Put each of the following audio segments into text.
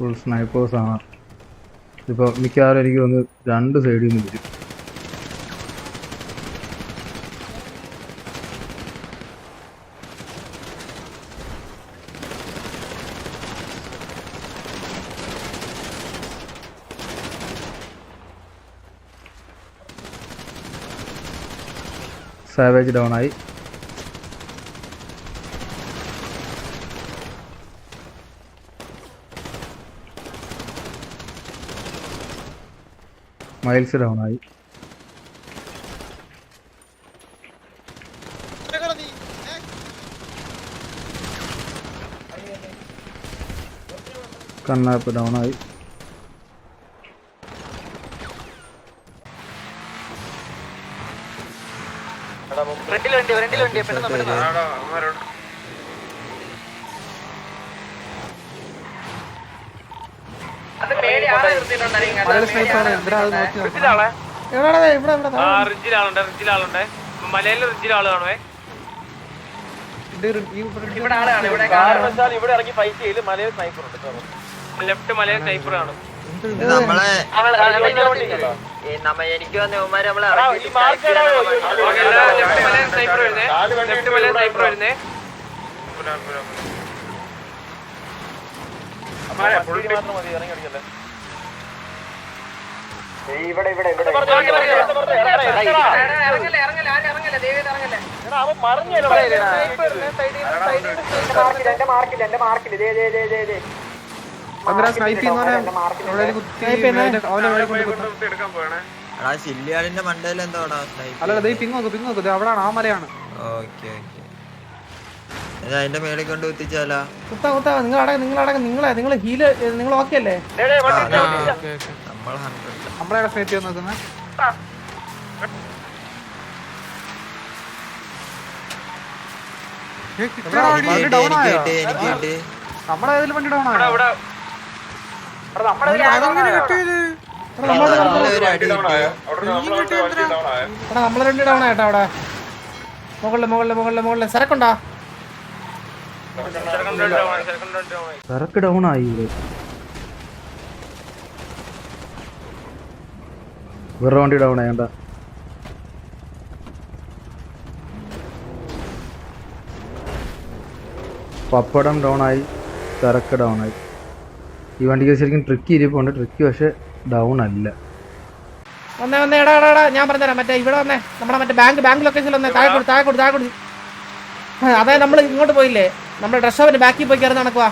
Full സ്നൈപ്പേഴ്സാണ്. ഇപ്പോൾ മിക്കവാറും എനിക്ക് തോന്നുന്നു രണ്ട് സൈഡിൽ നിന്ന് വരും. സാവേജ് ഡൗൺ ആയി. മൈൽസ് ഡൗൺ ആയി. കണ്ണാപ്പ് ഡൗൺ ആയി. മലയിലെ റിഞ്ചിൽ ആള് കാണുവേ. ഇവിടെ ഇറങ്ങി ഫൈറ്റ് ചെയ്ത് മലയിൽ സ്നൈപ്പർ ഉണ്ട്. ലെഫ്റ്റ് മലയിൽ സ്നൈപ്പർ കാണും. എനിക്ക് വന്ന ലെഫ്റ്റ് മലയിൽ സ്നൈപ്പർ വരുന്നേ. ലെഫ്റ്റ് മലയിൽ സ്നൈപ്പർ വരുന്നേ. മാത്രം മതി ഇറങ്ങി അടിക്കല്ലേ. ചില്ലിയാളിന്റെ മണ്ടയിൽ എന്തോടാ അവിടാണ് ആ മലയാണ്. ഓക്കെ അതിന്റെ മേളിൽ കൊണ്ട് കുത്തിച്ചാലാ നിങ്ങൾ ഹീല് നിങ്ങൾ ഓക്കെ അല്ലേ? നമ്മളെ സ്നേഹിച്ച് നോക്കുന്നത് നമ്മുടെ ഇതിൽ വണ്ടി ഡൗൺ ആയോ? നമ്മളെ രണ്ട് ഡൗൺ ആയിട്ടോ. അവിടെ മുകളില് സരക്കുണ്ടോ? സരക്ക് ഡൗൺ ആയി. വേറെ വണ്ടി ഡൗൺ ആയണ്ട. പപ്പടം ഡൗൺ ആയി. സരക്ക് ഡൗൺ ആയി. ഈ വണ്ടിക്ക് ശരിക്കും ട്രിക്കി ഇരിപ്പുണ്ട്. ട്രിക്കി പക്ഷെ ഡൗൺ അല്ല. വന്നേ എടാ ഞാൻ പറഞ്ഞുതരാം. മറ്റേ ഇവിടെ വന്നേ, നമ്മുടെ മറ്റേ ബാങ്ക് ലൊക്കേഷനിൽ വന്നേ. താഴെ കൊടു. അതായത് നമ്മൾ ഇങ്ങോട്ട് പോയില്ലേ, നമ്മുടെ ഡ്രസ് ഷോപ്പിന്റെ ബാക്കിൽ പോയി കയറുന്ന നടക്കുവാ.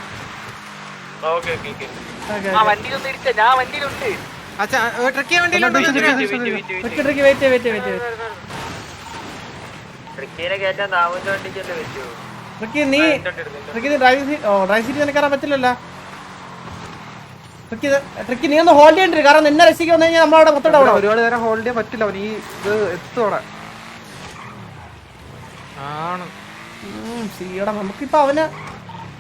ഡ്രൈവ് സീറ്റ് തന്നെ കയറാൻ പറ്റില്ലല്ലോ. ട്രിക്കി നീ ഒന്ന് ഹോൾഡ് ചെയ്യണ്ടി, കാരണം നിന്നെ രക്ഷിക്കാൻ വന്നു കഴിഞ്ഞാൽ നമ്മളവിടെ മൊത്തം ഡൗൺ. ഒരുപാട് നേരം ഹോൾഡ് ചെയ്യാൻ പറ്റില്ല. അവൻ ഈ ഇത് എത്തോടെ ആണ് സീടാ. നമുക്കിപ്പോ അവന്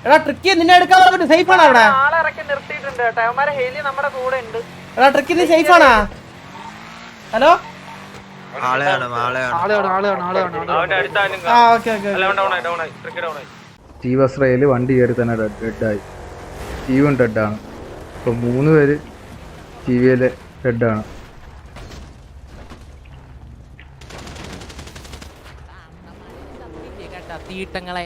എടാ ട്രിക്കി നിന്നെ എടുക്കാൻ പറ്റും. സേഫ് ആണോ അവിടെ? എടാ ട്രിക്കി നീ സേഫ് ആണോ? ഹലോ സ്റ്റീവസ്രയില് വണ്ടി കയറി തന്നെ ഡെഡായി. സ്റ്റീവും ഡെഡാണ്. ഇപ്പൊ 3 പേര് ടിവിയില് ഡെഡാണ്. തീട്ടങ്ങളെ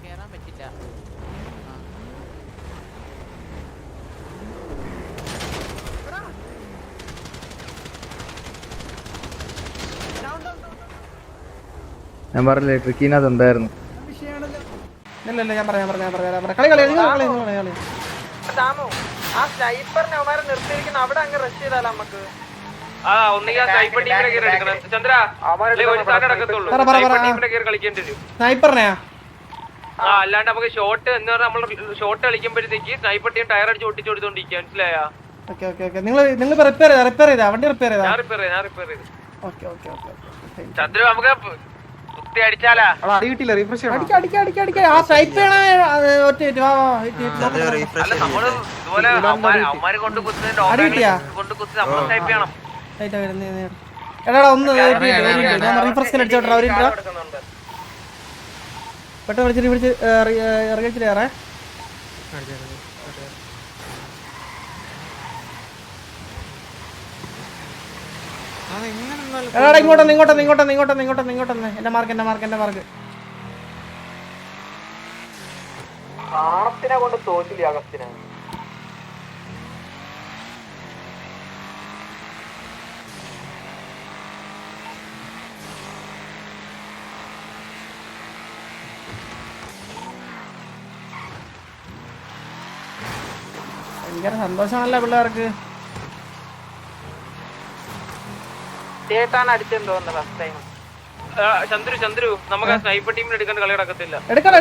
കേറാൻ പറ്റില്ല. ഞാൻ പറഞ്ഞില്ലേ ട്രിക്കിനകത്ത് ഉണ്ടായിരുന്നു. ഇല്ല ഞാൻ പറയാം. കളി ആ സ്നൈപ്പറിനെ അവന്മാരെ നിർത്തിയിരിക്കുന്ന അവിടെ അങ്ങ് റഷ് ചെയ്താലോ നമുക്ക്. സ്നൈപ്പറിനെയാ? അല്ലാണ്ട് നമുക്ക് ഷോട്ട് എന്ന് പറഞ്ഞാൽ നമ്മൾ ഷോട്ട് കളിക്കുമ്പോഴത്തേക്ക് സ്നൈപ്പർ ടീം ടയർ അടിച്ച് ഒട്ടിച്ച് കൊടുത്തോണ്ടിരിക്കുക. മനസ്സിലായാ? നിങ്ങൾ റിപ്പയർ ചെയ്താ വണ്ടി? റിപ്പയർ ചെയ്താ? ഞാൻ റിപ്പയർ ചെയ്തു. ചന്ദ്ര നമുക്ക് അടിച്ചാലാ അവിടെ അടി കിട്ടിയില്ല റീഫ്രഷ് ചെയ്യണം അടിക്ക അടിക്ക അടിക്ക അടിക്ക ആ സ്നൈപ്പ് ചെയ്യണ ഒറ്റ വാ വാ ചന്ദ്ര റീഫ്രഷ് അല്ല നമ്മള് ഇതുപോലെ അവന്മാര് കൊണ്ട് കുത്തുന്നതിന്റെ അടി കിട്ടിയാ കൊണ്ട് കുത്തി നമ്മള് ടൈപ്പ് ചെയ്യണം. എടാ ഒന്ന് ഞാൻ റീഫ്രഷ് അടിച്ചോട്ടെ ഒരു പെട്ടെന്ന് വിളിച്ചിട്ട് ഇറങ്ങിച്ചിട്ട് കയറേ എടാ ഇങ്ങോട്ടൊന്ന് എന്റെ മാർക്ക് ആണത്തിനെ കൊണ്ട് തോറ്റില്ല അഗസ്റ്റിനെ ഭയങ്കര സന്തോഷമാണല്ലോ പിള്ളേർക്ക്. അടിച്ചെന്ന് തോന്നുന്നു ഫസ്റ്റ് ടൈം. ചന്ദ്രു നമുക്ക് സ്നൈപ്പർ ടീമിന് എടുക്കേണ്ട കളി നടക്കത്തില്ല. എടുക്കണം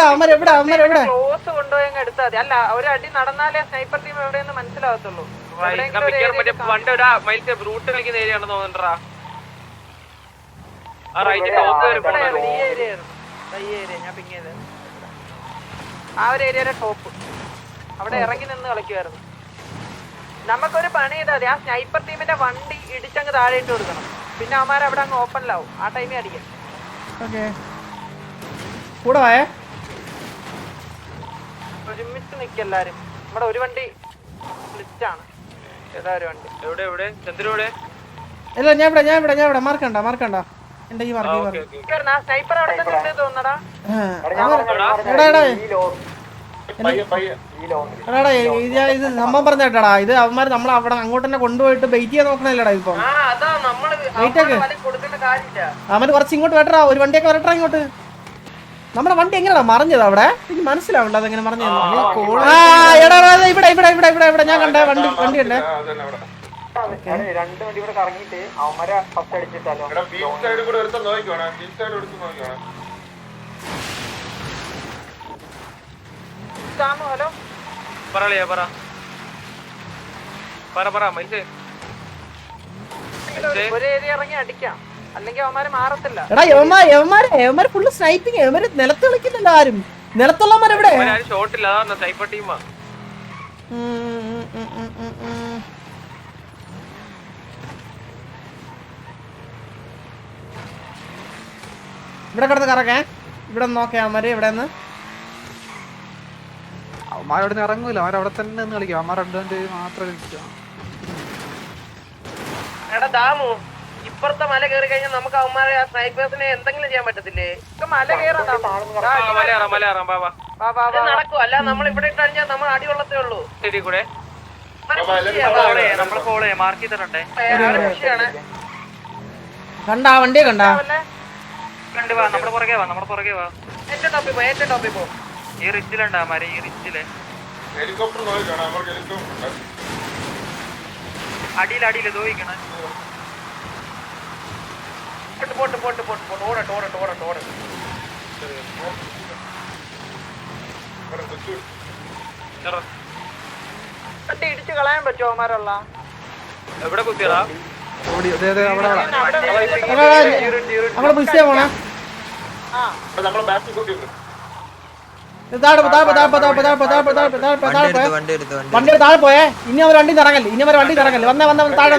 അവന്മാരെവിടെ ക്ലോസ് കൊണ്ടുപോയി എടുത്താൽ മതി. അല്ല ഒരു അടി നടന്നാലേ സ്നൈപ്പർ ടീം എവിടെയെന്ന് മനസ്സിലാവത്തുള്ളൂ. മറ്റേ പണ്ട് ഒരു മൈൽസ് റൂട്ട് കളിക്കുന്ന ഏരിയ ആണെന്ന് തോന്നുന്നുണ്ടാ. ആ റൈറ്റ് ടോപ്പ് ഞാൻ പിങ് ചെയ്ത് ആ ഒരു ഏരിയയുടെ ടോപ്പ് അവിടെ ഇറങ്ങി നിന്ന് കളിക്കുമായിരുന്നു. നമുക്കൊരു പണി ചെയ്താൽ മതി. ആ സ്നൈപ്പർ ടീമിന്റെ വണ്ടി ഇടിച്ചങ്ങ് താഴെ ഇട്ട് കൊടുക്കണം. പിന്നെ അവന്മാർ അവിടെ അങ്ങ് ഓപ്പണിലാവും. ആ ടൈമിൽ അടിക്കാം. കൂടെ വായേ ഒരുമിച്ച് നിൽക്കെല്ലാരും. നമ്മുടെ ഒരു വണ്ടി ലിസ്റ്റാണ്. ഏതാ ഒരു വണ്ടി എവിടെ ചന്ദ്രു എവിടെ? ഇല്ല ഞാൻ ഇവിടെ മാർക്കണ്ട എന്റെ ഈ മാർക്ക് സ്നൈപ്പർ അവിടെ തന്നെ ഉണ്ട് തോന്നടാ. ഇത് സംഭവം പറഞ്ഞേട്ടാടാ. ഇത് അവന്മാർ നമ്മൾ അവിടെ അങ്ങോട്ട് തന്നെ കൊണ്ടുപോയിട്ട് വെയിറ്റ് ചെയ്യാൻ നോക്കണല്ലേടാ. ഇപ്പൊ അവന്മാര് കുറച്ച് ഇങ്ങോട്ട് വരട്ടാ. ഒരു വണ്ടിയൊക്കെ വരട്ടാ ഇങ്ങോട്ട്. നമ്മുടെ വണ്ടി എങ്ങനെയാ മറിഞ്ഞത് അവിടെ? എനിക്ക് മനസ്സിലാവണ്ട അതെങ്ങനെ മറിഞ്ഞു. ഇവിടെ ഞാൻ കണ്ട വണ്ടി ഉണ്ട്. രണ്ട് വണ്ടി ഇവിടെ കറങ്ങിട്ട് അവന്മാരെ ഫസ്റ്റ് അടിച്ചിട്ടാലോ. ഹലോ പറ മൈൽസ്. ഒരു ഏരിയ ഇറങ്ങി അടിക്കാം. അല്ലെങ്കിൽ അവന്മാര് മാറത്തില്ല. എടാ യവന്മാര് ഫുള്ള് സ്നൈപ്പിങ്. യവന്മാര് നിലത്ത് കളിക്കുന്നില്ല ആരും. നിലത്തുള്ളവന്മാരെവിടെ? ഷോട്ടില്ല അതാണ് സ്നൈപ്പർ ടീമാ. ഇവിടെ കിടന്ന് കറക്കേ. ഇവിടെ നോക്കേ അവന്മാര് ഇവിടെ നിന്ന്. അവന്മാരവിടെ നിന്ന് ഇറങ്ങൂല. അവരവിടെ തന്നെ നിന്ന് കളിക്കും. അവന്മാർ രണ്ടുപേര് മാത്രം കളിക്കുക. എടാ ദാമു, ഇപ്പുറത്തെ മല കയറി കഴിഞ്ഞാൽ നമുക്ക് അവന്മാരെ ആ സ്നൈപ്പേഴ്സിനെ എന്തെങ്കിലും ചെയ്യാൻ പറ്റത്തില്ലേ? മല കയറാം. നടക്കും. അല്ല നമ്മൾ ഇവിടെ ഇട്ട് കഴിഞ്ഞാൽ നമ്മൾ അടി കൊള്ളത്തേ ഉള്ളൂ. ശരി കൂടെ നമ്മൾ ഫോളോ ചെയ്യാം. മാർക്ക് ചെയ്തിട്ടുണ്ടേ. കണ്ടാ വണ്ടിയെ കണ്ടാ? നമ്മുടെ പുറകെ വാ. ഏറ്റവും ടോപ്പിൽ പോ. ഈ റിച്ചിലുണ്ടാ മാരെ. ഈ റിച്ചില് അടിയില് തോയിക്കണ. പോട്ട് ഓട. ഇടിച്ച് കളയാൻ പറ്റുമോ അവന്മാരുള്ള? എവിടെ കുത്തിയതാ? നമ്മളെ ബിസിയാ പോണേ. വണ്ടി താഴെ പോയേ. ഇനി അവർ വണ്ടി ഇറങ്ങല്ലേ. വന്നേ താഴെ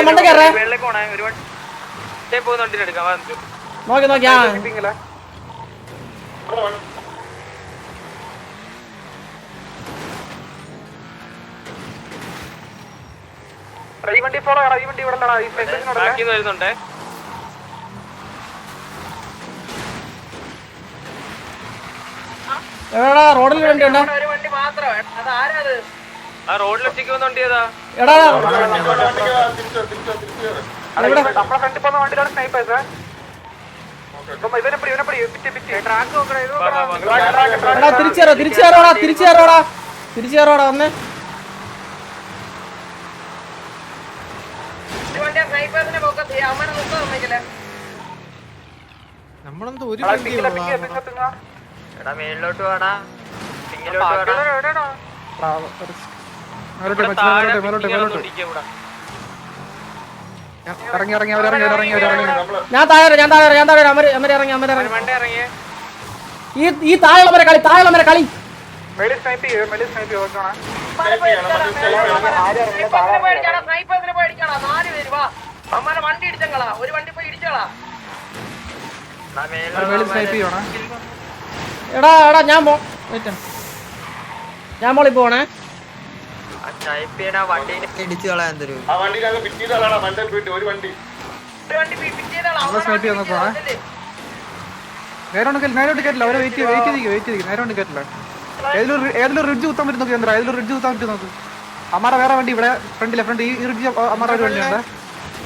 മണ്ട കയറേ. നോക്കിയാ ഈ വണ്ടി ഫോളോ ഈ വണ്ടി ഇവിടെ വരുന്നുണ്ടേ. എടാ റോഡിൽ വണ്ടി ഉണ്ടോ? ഒരു വണ്ടി മാത്രം. അത് ആരാത്? ആ റോഡിൽ ഒറ്റയ്ക്ക് വന്ന വണ്ടി ഏതാ? എടാ നമ്മളെ ഫ്രണ്ടിൽ പോകുന്ന വണ്ടിയിലാണ് സ്നൈപ്പേഴ്സ്. ട്രാക്ക് എടാ തിരിച്ചേറോടാ വന്നേ. സ്നൈപ്പേഴ്സിനെ ഫോക്കസ് ചെയ്യാം. അവന്മാരെ നോക്കാൻ സമ്മതിക്കില്ലേ? നമ്മളെന്തോ ഒരു എടാ മേളിലോട്ട് വേടാ. ഇവിടെ താഴെ ഇരിക്കുക ഇവിടെ. ഞാൻ താഴെ ഇറങ്ങി വണ്ടി ഇറങ്ങിയേ. ഈ താഴെയുള്ളവരെ കളി വണ്ടി ഇടിച്ചങ്ങളാ, ഒരു വണ്ടി പോയി ഇടിച്ചോളാ. എടാ ഞാൻ മോളി പോണേ. ഇടിച്ചു കളയാൻ തരും. ഒരു വണ്ടി പിറ്റ് ചെയ്തോളാം. നേരോട്ട് കേട്ടില്ല. അവരെ വെയിറ്റ് ചെയ്തിരിക്കും. നേരോട്ട് കേട്ടില്ല. ഏതൊരു റിഡ്ജ് കുത്താൻ പറ്റും നോക്കി ചന്ദ്ര. ഏതൊരു റിഡ്ജ് കുത്താൻ പറ്റും നോക്ക്. അമ്മാരെ വേറെ വണ്ടി ഇവിടെ ഫ്രണ്ട് ഈ റിഡ്ജ് അമ്മാരെ ഒരു വണ്ടിയുണ്ട്.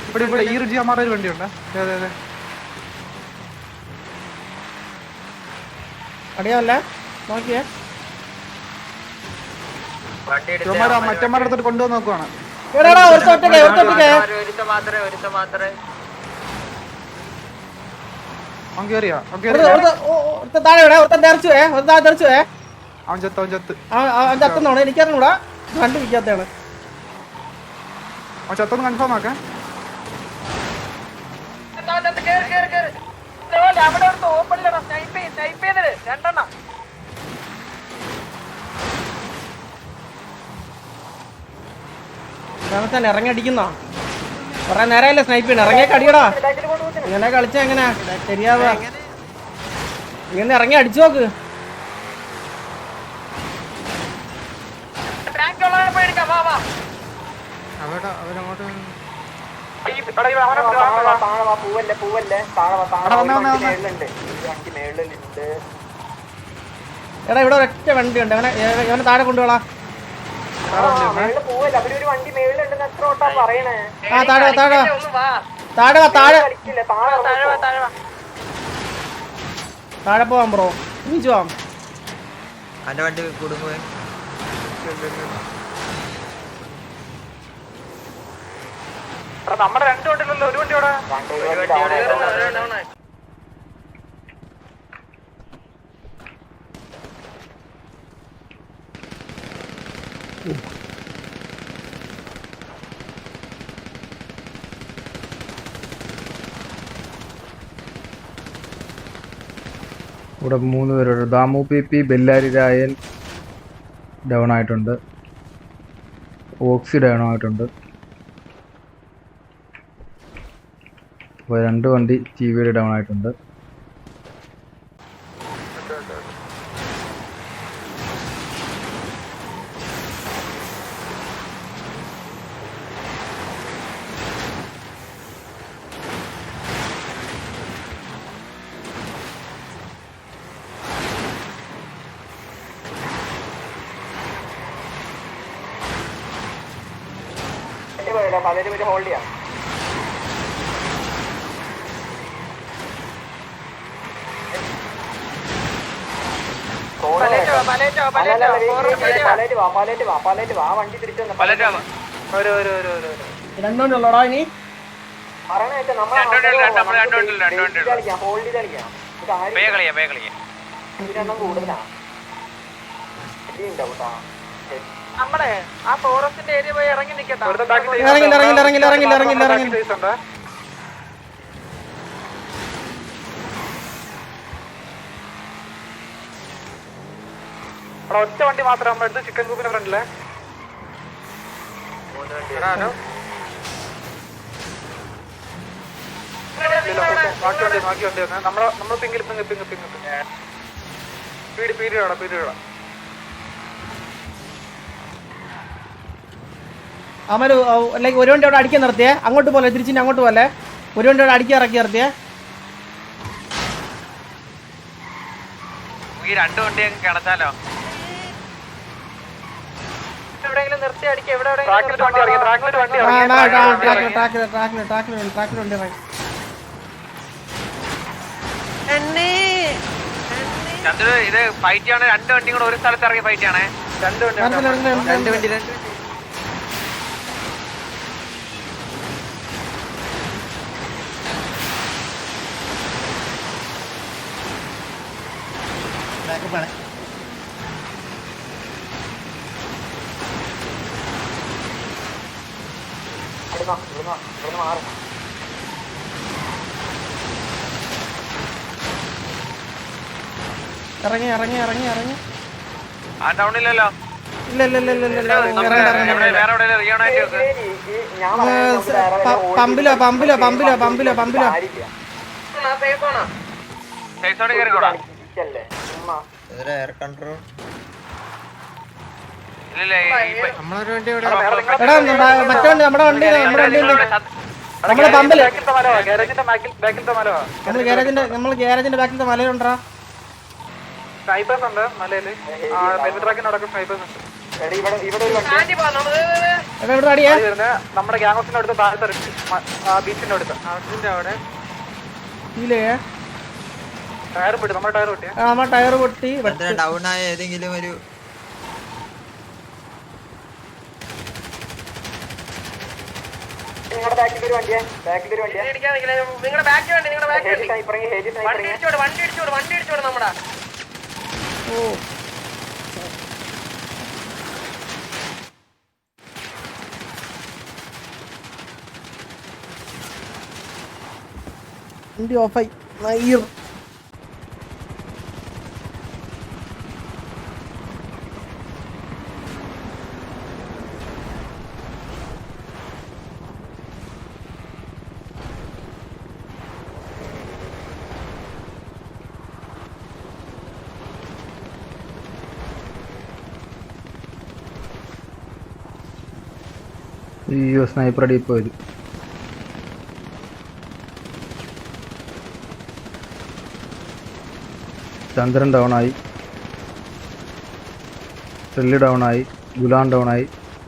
ഇവിടെ ഈ റിഡ്ജ് അമ്മാരെ ഒരു വണ്ടിയുണ്ട്. അതെ അറിയാമല്ലേ നോക്കിയേ. മറ്റന്മാരുടെ അടുത്തോട്ട് കൊണ്ടുവന്ന് നോക്കുവാണ്. അവൻ കേറിയാ അവൻ ചത്ത് ചത്തുന്നോണ് എനിക്കറിഞ്ഞൂടാ. വണ്ടി വിൽക്കാത്തതാണ്. അവൻ ചത്തൊന്ന് കൺഫേം ആക്കാൻ. അവിടെ ഒരു ഓപ്പണിലടാ സ്നൈപ്പ് ചെയ്തത് രണ്ടെണ്ണം. തന്നെ ഇറങ്ങി അടിക്കുന്നോ? കൊറേ നേരമല്ലേ സ്നൈപ്പ് ചെയ്യണം. ഇറങ്ങിയ കടിയടാ. ഇങ്ങനെ കളിച്ച എങ്ങനെയാ ശരിയാവുക? ഇങ്ങനെ ഇറങ്ങി അടിച്ചു നോക്ക്. എടാ ഇവിടെ ഒരൊറ്റ വണ്ടി ഉണ്ട്. ഇവനെ താഴെ കൊണ്ടുപോളാ. താഴെ പോവാം ബ്രോ. നീച്ചു പോവാം. എന്റെ വണ്ടി കുടുങ്ങുവേ. നമ്മുടെ രണ്ട് വണ്ടിയിലല്ലോ, ഒരു വണ്ടി അവിടെ. ഇവിടെ 3 പേരുണ്ട്. ദാമു പി ബെല്ലാരി രായൻ ഡൗൺ ആയിട്ടുണ്ട്. ഓക്സി ഡൗൺ ആയിട്ടുണ്ട്. അപ്പോൾ 2 വണ്ടി ടി വിയിൽ ഡൗൺ ആയിട്ടുണ്ട്. ഹോൾഡ് ചെയ്യാം. രണ്ടോണ്ടുള്ളോടാ ഇനി. നമ്മളെ ആ ഫോറസ്റ്റിന്റെ ഏരിയ പോയി ഇറങ്ങി നിക്കട്ടെ. ഇറങ്ങില്ല. ഒറ്റ വണ്ടി മാത്രം നമ്മുടെ അടുത്ത് ചിക്കൻ കൂപ്പിന്റെ ഫ്രണ്ടിലെ ബാക്കി വണ്ടി വന്ന് നമ്മള് പിങ്ങിൽ പീരിയോടാ. അവര് ലൈക്ക് ഒരു വണ്ടി അവിടെ അടിക്കാൻ നിർത്തിയേ. അങ്ങോട്ട് പോലെ തിരിച്ചിട്ട് അങ്ങോട്ട് പോലെ ഒരു വണ്ടി അവിടെ അടിക്കാൻ ഇറക്കി നിർത്തിയേ. ഈ 2 വണ്ടിയൊക്കെ കിടച്ചാലോ? എവിടെയെങ്കിലും നിർത്തി അടിക്കുക. ഇവിടെ ട്രാക്കിൽ വണ്ടി ഇറങ്ങി. ട്രാക്കിൽ വണ്ടി ഇറങ്ങി. ചന്ദ്ര ഇത് ഫൈറ്റ് ആണ്. 2 വണ്ടിയും കൂടെ ഒരു സ്ഥലത്ത് ഇറങ്ങി ഫൈറ്റ് ആണേ. 2 വണ്ടി ഇറങ്ങി ഇറങ്ങി ഇറങ്ങി ഇറങ്ങി ആ ടൗണില്ലല്ലോ. ഇല്ല ഇല്ല ഇല്ല ഇല്ല ഇല്ല വേറെ എവിടെ റിയോണായിട്ട് പമ്പിലോ പമ്പിലോ പമ്പിലോ പമ്പിലോ പമ്പിലോ സൈസോട് കയറിക്കോടാ. എയർ കൺട്രോൾ ഇല്ല എടാ മറ്റേ വണ്ടി നമ്മുടെ വണ്ടി നമ്മുടെ പമ്പില് നമ്മള് ഗ്യാരേജിന്റെ ബാക്കിലത്തെ മലയുണ്ടാ സ്നൈപ്പേഴ്സ് ഉണ്ട് മലയില് ട്രാക്കിന് നടക്കുന്ന സ്നൈപ്പേഴ്സ് ഉണ്ട്. എടാ ഇവിടെ അടിയാ നമ്മുടെ ഗ്യാങ്സിന്റെ അടുത്ത് താഴത്തെ ബീച്ചിന്റെ അടുത്ത് അതിന്റെ അവിടെ ഇല്ലേ ടയർ പൊട്ടി നമ്മുടെ ടയർ പൊട്ടിയ നമ്മുടെ ടയർ പൊട്ടി ഡൗൺ ആയ ഏതെങ്കിലും ഒരു നിങ്ങളുടെ ബാക്കിൽ വണ്ടി ഇടിച്ചോട് നമ്മുടെ വണ്ടി ഓഫായി നയ്യർ അയ്യോ സ്നൈപ്പർ അടി പോയത്. ചന്ദ്രൻ ഡൗണായി, സെല്ലി ഡൗണായി, ഗുലാൻ ഡൗണായി,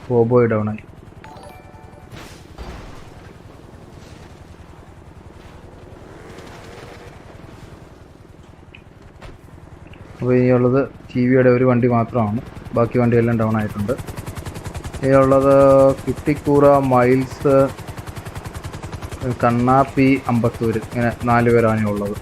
ബോബോയ് ഡൗണായി. അപ്പോൾ ഇനിയുള്ളത് ടിവിയുടെ ഒരു വണ്ടി മാത്രമാണ്, ബാക്കി വണ്ടിയെല്ലാം ഡൗൺ ആയിട്ടുണ്ട്. ഇനിയുള്ളത് കുട്ടിക്കൂറ, മൈൽസ്, കണ്ണാപ്പി, അമ്പത്തൂർ, ഇങ്ങനെ 4 പേരാണ് ഉള്ളത്.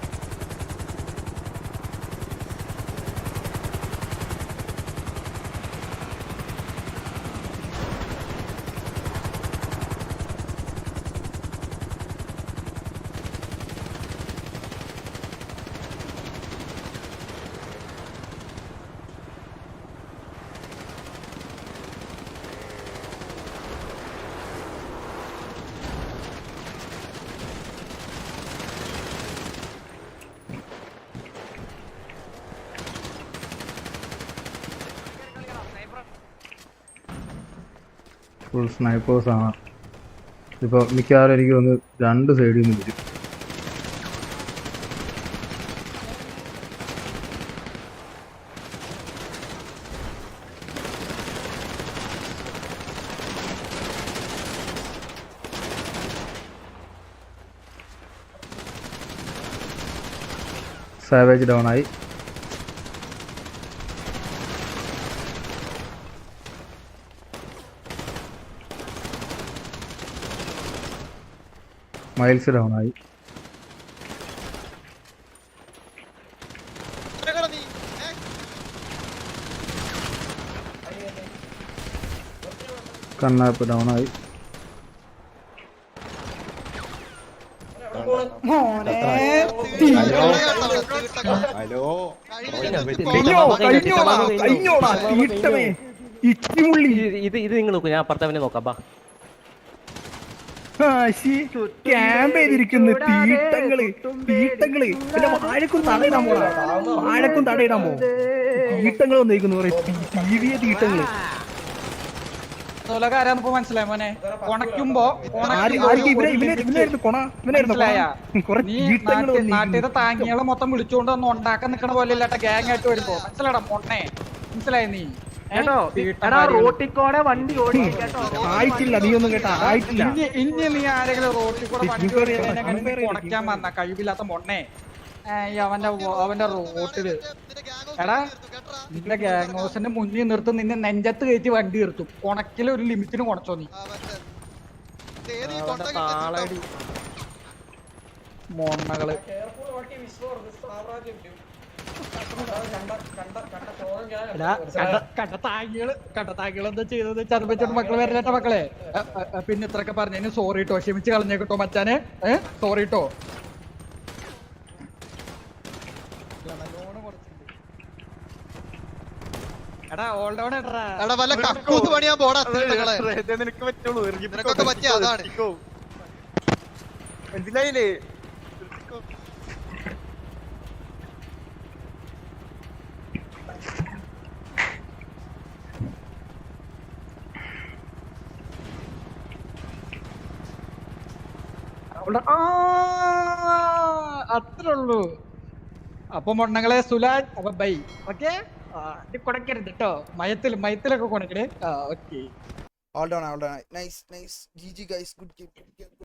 ഫുൾ സ്നൈപ്പേഴ്സാണ്. ഇപ്പോൾ മിക്കവാറും എനിക്ക് തോന്നുന്നു 2 സൈഡിൽ നിന്ന് വരും. സാവേജ് ഡൗണായി. മൈൽസ് ഡൗണായി. കണ്ണാപ്പ് ഡൗണായി. ഇത് നിങ്ങൾ നോക്കൂ, ഞാൻ അപ്പുറത്തവനെ നോക്കാം. ബാ ക്യാമ്പ് ചെയ്തിരിക്കുന്നു തീട്ടങ്ങള് പിന്നെ വാഴക്കും തടയിടാൻ പോണ തീട്ടങ്ങൾ വന്നിരിക്കുന്നു തീട്ടങ്ങള് മനസ്സിലായി മോനെ കൊണക്കുമ്പോ നാട്ടിലെ താങ്ങികളെ മൊത്തം വിളിച്ചോണ്ട് വന്ന് ഉണ്ടാക്കാൻ നിക്കണ പോലെ ഇല്ലാട്ട ഗ്യാങ് ആയിട്ട് വരുമ്പോ മനസ്സിലാടാ മൊണ്ണെ, മനസ്സിലായി നീ റോട്ടിക്കോടെ വണ്ടി ആയിട്ടില്ല, നീ ഒന്നും കേട്ടാ ആയിട്ടില്ല. ഇനി നീ ആരെങ്കിലും റോട്ടിൽ കൂടെ വണ്ടി ഉടക്കാൻ വന്ന കഴിവില്ലാത്ത മൊണ്ണെ അവന്റെ റോട്ടില് എടാ നിന്റെ ഗ്യാങ് ഹൗസിന്റെ മുന്നിൽ നിർത്തും, നിന്നെ നെഞ്ചത്ത് കയറ്റി വണ്ടി നിർത്തും. കൊണക്കില് ഒരു ലിമിറ്റിന് കൊണച്ചോ നീ മൊണ്ണകള്. കണ്ടത്താങ്കികൾ എന്താ ചെയ്തത്? ചതുപ്പിച്ചോട്ട് മക്കളെ വരലേട്ട മക്കളെ. പിന്നെ ഇത്രയൊക്കെ പറഞ്ഞു സോറി കേട്ടോ, ക്ഷമിച്ച് കളഞ്ഞേട്ടോ മച്ചാനെ. സോറി കേട്ടോ. എടാ ഓൾ ഡൗൺ എടാ വല്ല കക്കൂസ് പണിയാൻ പോടാ. നിനക്ക് പറ്റുള്ളൂ, നിനക്കൊക്കെ പറ്റിയ അതാണ് മനസ്സിലായില്ലേ? അത്രേ ഉള്ളൂ. അപ്പൊ മൊണ്ണങ്ങളെ സുലാൻ അപ്പൊ ബൈ. ഓക്കെ, കൊടക്കരുത് കേട്ടോ. മയത്തിലൊക്കെ കൊണക്കണേ. Okay. All down. Nice. GG guys, good game.